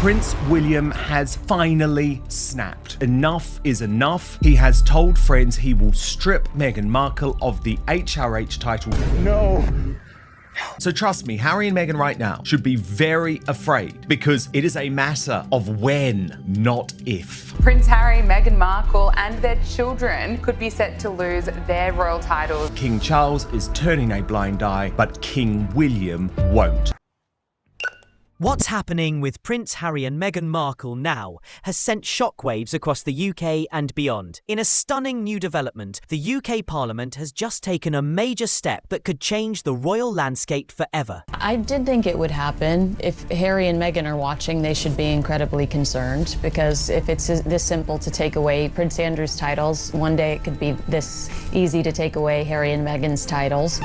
Prince William has finally snapped. Enough is enough. He has told friends he will strip Meghan Markle of the HRH title. No. So trust me, Harry and Meghan right now should be very afraid because it is a matter of when, not if. Prince Harry, Meghan Markle and their children could be set to lose their royal titles. King Charles is turning a blind eye, but King William won't. What's happening with Prince Harry and Meghan Markle now has sent shockwaves across the UK and beyond. In a stunning new development, the UK Parliament has just taken a major step that could change the royal landscape forever. I did think it would happen. If Harry and Meghan are watching, they should be incredibly concerned, because if it's this simple to take away Prince Andrew's titles, one day it could be this easy to take away Harry and Meghan's titles.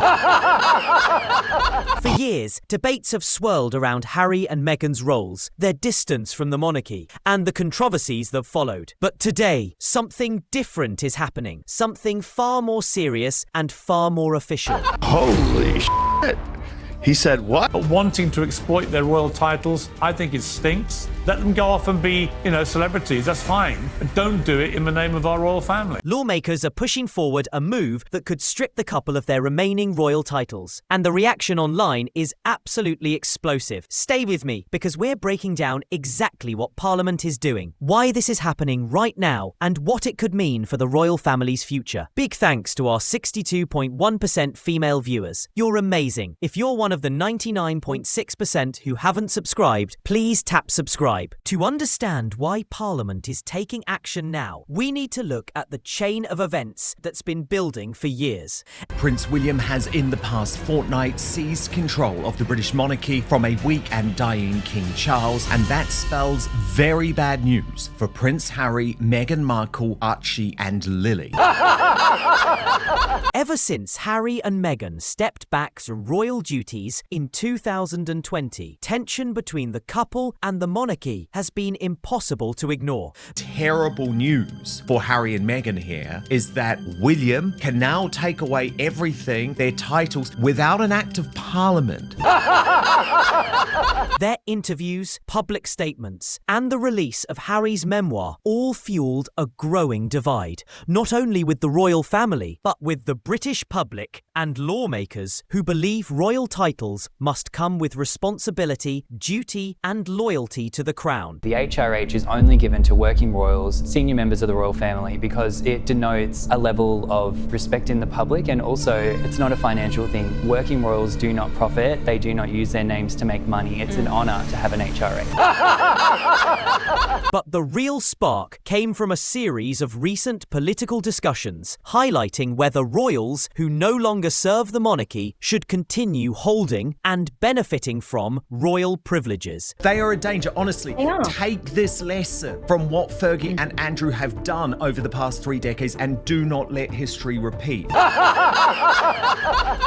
For years, debates have swirled around Harry and Meghan's roles, their distance from the monarchy, and the controversies that followed. But today, something different is happening. Something far more serious and far more official. Holy shit. He said what? Wanting to exploit their royal titles, I think it stinks. Let them go off and be, celebrities, that's fine. But don't do it in the name of our royal family. Lawmakers are pushing forward a move that could strip the couple of their remaining royal titles. And the reaction online is absolutely explosive. Stay with me, because we're breaking down exactly what Parliament is doing, why this is happening right now, and what it could mean for the royal family's future. Big thanks to our 62.1% female viewers. You're amazing. If you're one of the 99.6% who haven't subscribed, please tap subscribe. To understand why Parliament is taking action now, we need to look at the chain of events that's been building for years. Prince William has in the past fortnight seized control of the British monarchy from a weak and dying King Charles, and that spells very bad news for Prince Harry, Meghan Markle, Archie and Lily. Ever since Harry and Meghan stepped back from royal duties in 2020, tension between the couple and the monarchy has been impossible to ignore. Terrible news for Harry and Meghan here is that William can now take away everything, their titles, without an act of Parliament. Their interviews, public statements, and the release of Harry's memoir all fueled a growing divide, not only with the royal family, but with the British public and lawmakers who believe royal titles must come with responsibility, duty, and loyalty to the crown. The HRH is only given to working royals, senior members of the royal family, because it denotes a level of respect in the public, and also it's not a financial thing. Working royals do not profit, they do not use their names to make money. It's an honour to have an HRH. But the real spark came from a series of recent political discussions highlighting whether royals who no longer serve the monarchy should continue holding and benefiting from royal privileges. They are a danger, honestly. Take this lesson from what Fergie and Andrew have done over the past 3 decades and do not let history repeat.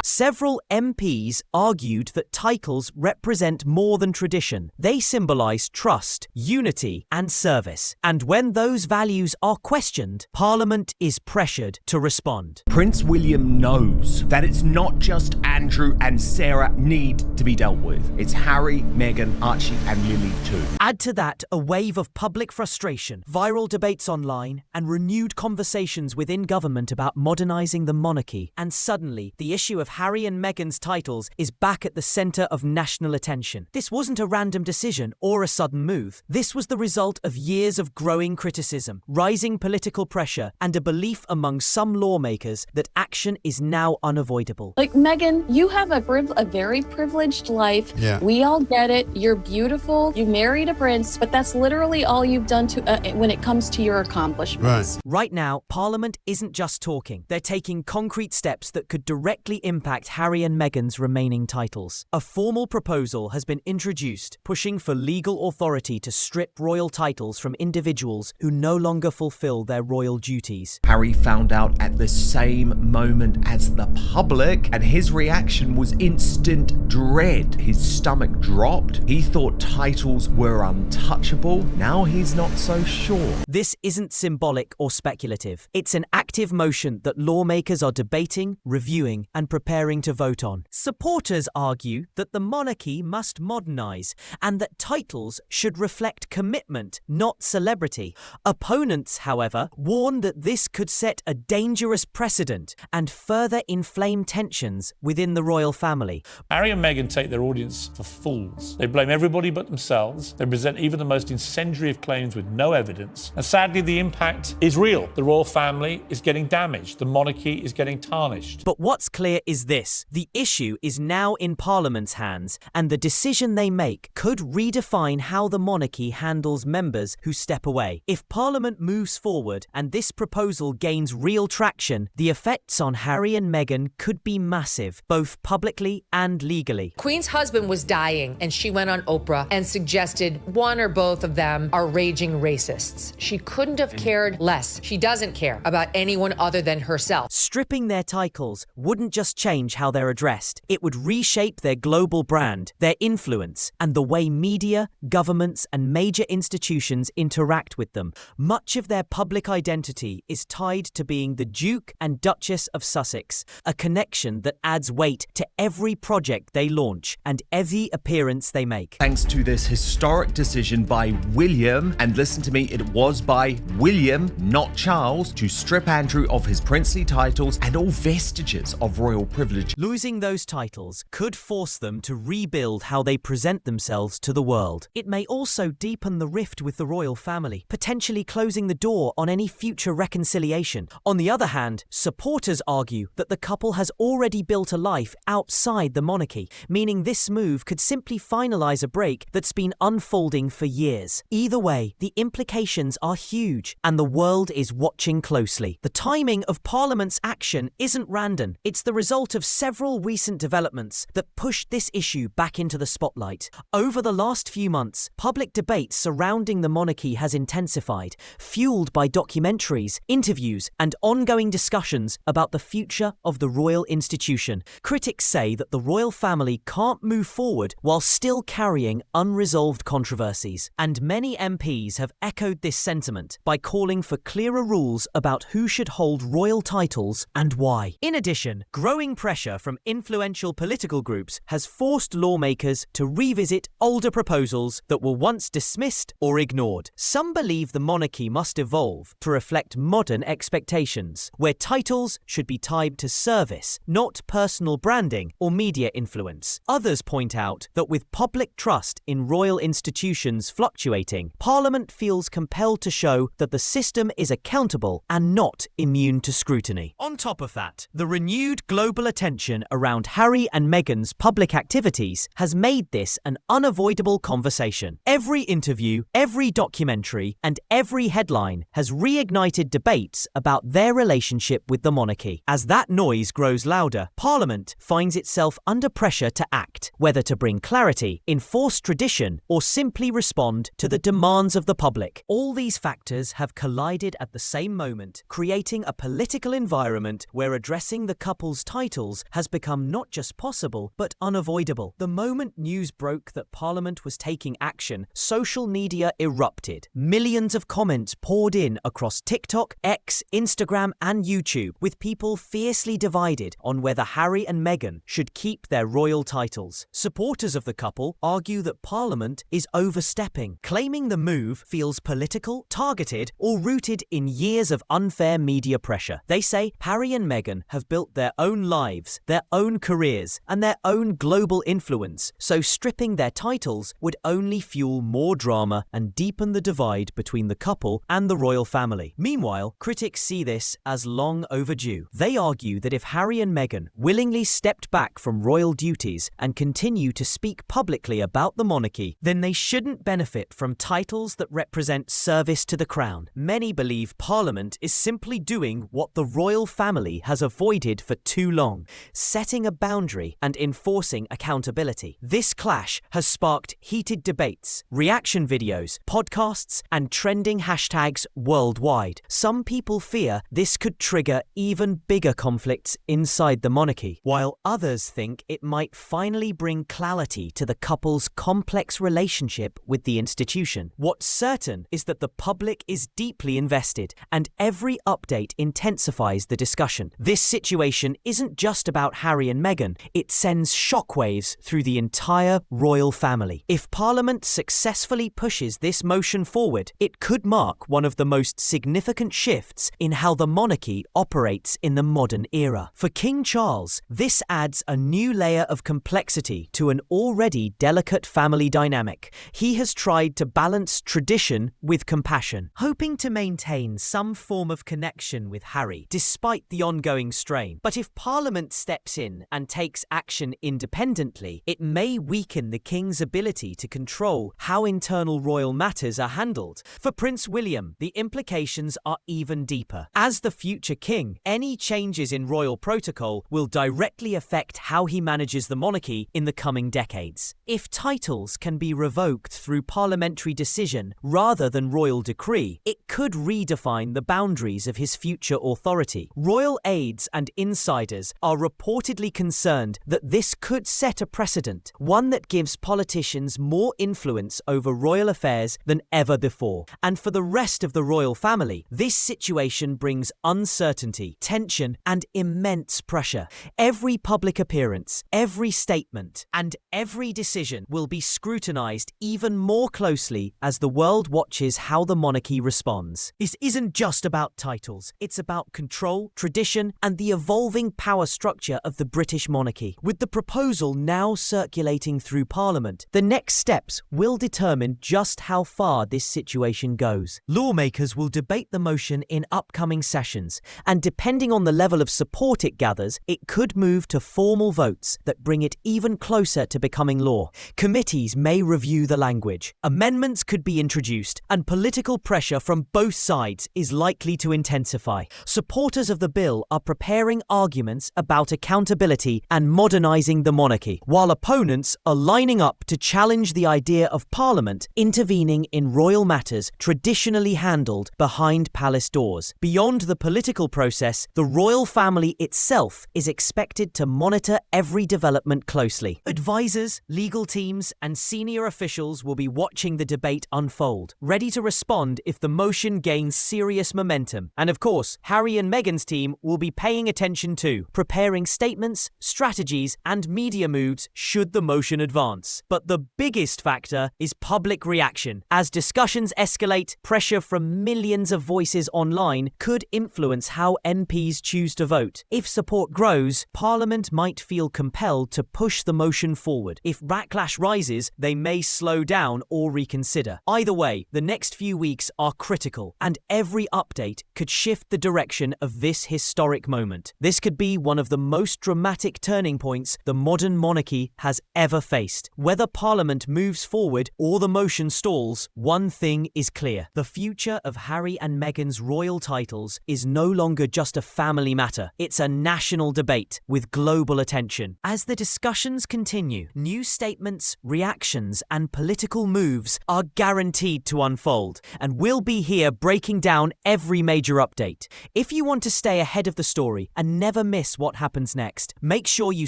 Several MPs argued that titles represent more than tradition. They symbolise trust, unity and service. And when those values are questioned, Parliament is pressured to respond. Prince William knows that it's not just Andrew and Sarah need to be dealt with. It's Harry, Meghan, Archie and Lily too. Add to that a wave of public frustration, viral debates online, and renewed conversations within government about modernising the monarchy, and suddenly the issue of Harry and Meghan's titles is back at the centre of national attention. This wasn't a random decision or a sudden move. This was the result of years of growing criticism, rising political pressure, and a belief among some lawmakers that action is now unavoidable. Like, Meghan, you have a very privileged life. Yeah. We all get it. You're beautiful. You married a prince, but that's literally all you've done to when it comes to your accomplishments. Right now, Parliament isn't just talking. They're taking concrete steps that could directly impact Harry and Meghan's remaining titles. A formal proposal has been introduced, pushing for legal authority to strip royal titles from individuals who no longer fulfill their royal duties. Harry found out at the same moment as the public, and his reaction was instant dread. His stomach dropped. He thought titles were untouchable. Now he's not so sure. This isn't symbolic or speculative. It's an active motion that lawmakers are debating, reviewing, and preparing to vote on. Supporters argue that the monarchy must modernize and that titles should reflect commitment, not celebrity. Opponents, however, warn that this could set a dangerous precedent and further inflame tensions within the royal family. Harry and Meghan take their audience for fools. They blame everybody but themselves. They present even the most incendiary of claims with no evidence. And sadly, the impact is real. The royal family is getting damaged. The monarchy is getting tarnished. But what's clear is this: the issue is now in Parliament's hands, and the decision they make could redefine how the monarchy handles members who step away. If Parliament moves forward and this proposal gains real traction, the effects on Harry and Meghan could be massive, both publicly and legally. Queen's husband was dying, and she went on Oprah and suggested one or both of them are raging racists. She couldn't have cared less. She doesn't care about anyone other than herself. Stripping their titles wouldn't just change how they're addressed. It would reshape their global brand, their influence, and the way media, governments, and major institutions interact with them. Much of their public identity is tied to being the Duke and Duchess of Sussex, a connection that adds weight to every project they launch and every appearance they make. Thanks to this historic decision by William, and listen to me, it was by William, not Charles, to strip Andrew of his princely titles and all vestiges of royal privilege. Losing those titles could force them to rebuild how they present themselves to the world. It may also deepen the rift with the royal family, potentially closing the door on any future reconciliation. On the other hand, supporters argue that the couple has already built a life outside the monarchy, meaning this move could simply finalize a break that's been unfolding for years. Either way, the implications are huge, and the world is watching closely. The timing of Parliament's action isn't random. It's the result of several recent developments that pushed this issue back into the spotlight. Over the last few months, public debate surrounding the monarchy has intensified, fueled by documentaries, interviews, and ongoing discussions about the future of the royal institution. Critics say that the royal family can't move forward while still carrying unresolved controversies, and many MPs have echoed this sentiment by calling for clearer rules about who should hold royal titles and why. In addition, growing pressure from influential political groups has forced lawmakers to revisit older proposals that were once dismissed or ignored. Some believe the monarchy must evolve to reflect modern expectations, where titles should be tied to service, not personal branding or media influence. Others point out that with public trust in royal institutions fluctuating, Parliament feels compelled to show that the system is accountable and not immune to scrutiny. On top of that, the renewed global attention around Harry and Meghan's public activities has made this an unavoidable conversation. Every interview, every documentary, and every headline has reignited debates about their relationship with the monarchy. As that noise grows louder, Parliament finds itself under pressure to act, whether to bring clarity, enforce tradition, or simply respond to the demands of the public. All these factors have collided at the same moment, creating a political environment where addressing the couple's titles has become not just possible, but unavoidable. The moment news broke that Parliament was taking action, social media erupted. Millions of comments poured in across TikTok, X, Instagram, and YouTube, with people fiercely divided on whether Harry and Meghan should keep their royal titles. Supporters of the couple argue that Parliament is overstepping, claiming the move feels political, targeted, or rooted in years of unfair media pressure. They say Harry and Meghan have built their own lives, their own careers, and their own global influence, so stripping their titles would only fuel more drama and deepen the divide between the couple and the royal family. Meanwhile, critics see this as long overdue. They argue that if Harry and Meghan willingly stepped back from royal duties and continue to speak publicly about the monarchy, then they shouldn't benefit from titles that represent service to the crown. Many believe Parliament is simply doing what the royal family has avoided for too long, setting a boundary and enforcing accountability. This clash has sparked heated debates, reaction videos, podcasts, and trending hashtags worldwide. Some people fear this this could trigger even bigger conflicts inside the monarchy, while others think it might finally bring clarity to the couple's complex relationship with the institution. What's certain is that the public is deeply invested, and every update intensifies the discussion. This situation isn't just about Harry and Meghan, it sends shockwaves through the entire royal family. If Parliament successfully pushes this motion forward, it could mark one of the most significant shifts in how the monarchy operates in the modern era. For King Charles, this adds a new layer of complexity to an already delicate family dynamic. He has tried to balance tradition with compassion, hoping to maintain some form of connection with Harry, despite the ongoing strain. But if Parliament steps in and takes action independently, it may weaken the King's ability to control how internal royal matters are handled. For Prince William, the implications are even deeper. As the future king, any changes in royal protocol will directly affect how he manages the monarchy in the coming decades. If titles can be revoked through parliamentary decision rather than royal decree, it could redefine the boundaries of his future authority. Royal aides and insiders are reportedly concerned that this could set a precedent, one that gives politicians more influence over royal affairs than ever before. And for the rest of the royal family, this situation brings uncertainty, tension, and immense pressure. Every public appearance, every statement, and every decision will be scrutinized even more closely as the world watches how the monarchy responds. This isn't just about titles, it's about control, tradition, and the evolving power structure of the British monarchy. With the proposal now circulating through Parliament, the next steps will determine just how far this situation goes. Lawmakers will debate the motion in upcoming sessions, and depending on the level of support it gathers, it could move to formal votes that bring it even closer to becoming law. Committees may review the language. Amendments could be introduced, and political pressure from both sides is likely to intensify. Supporters of the bill are preparing arguments about accountability and modernising the monarchy, while opponents are lining up to challenge the idea of Parliament intervening in royal matters traditionally handled behind palace doors. Beyond the political process, the royal family itself is expected to monitor every development closely. Advisors, legal teams, and senior officials will be watching the debate unfold, ready to respond if the motion gains serious momentum. And of course, Harry and Meghan's team will be paying attention too, preparing statements, strategies, and media moods should the motion advance. But the biggest factor is public reaction. As discussions escalate, pressure from millions of voices online could influence how MPs choose to vote. If support grows, Parliament might feel compelled to push the motion forward. If backlash rises, they may slow down or reconsider. Either way, the next few weeks are critical, and every update could shift the direction of this historic moment. This could be one of the most dramatic turning points the modern monarchy has ever faced. Whether Parliament moves forward or the motion stalls, one thing is clear. The future of Harry and Meghan's royal titles is no longer just a family matter. It's a national debate with global attention. As the discussions continue, new statements, reactions, and political moves are guaranteed to unfold, and we'll be here breaking down every major update. If you want to stay ahead of the story and never miss what happens next, make sure you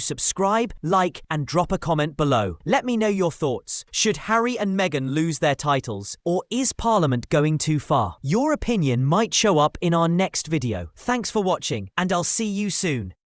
subscribe, like, and drop a comment below. Let me know your thoughts. Should Harry and Meghan lose their titles, or is Parliament going too far? Your opinion might show up in our next video. Thanks for watching, and I'll see you soon.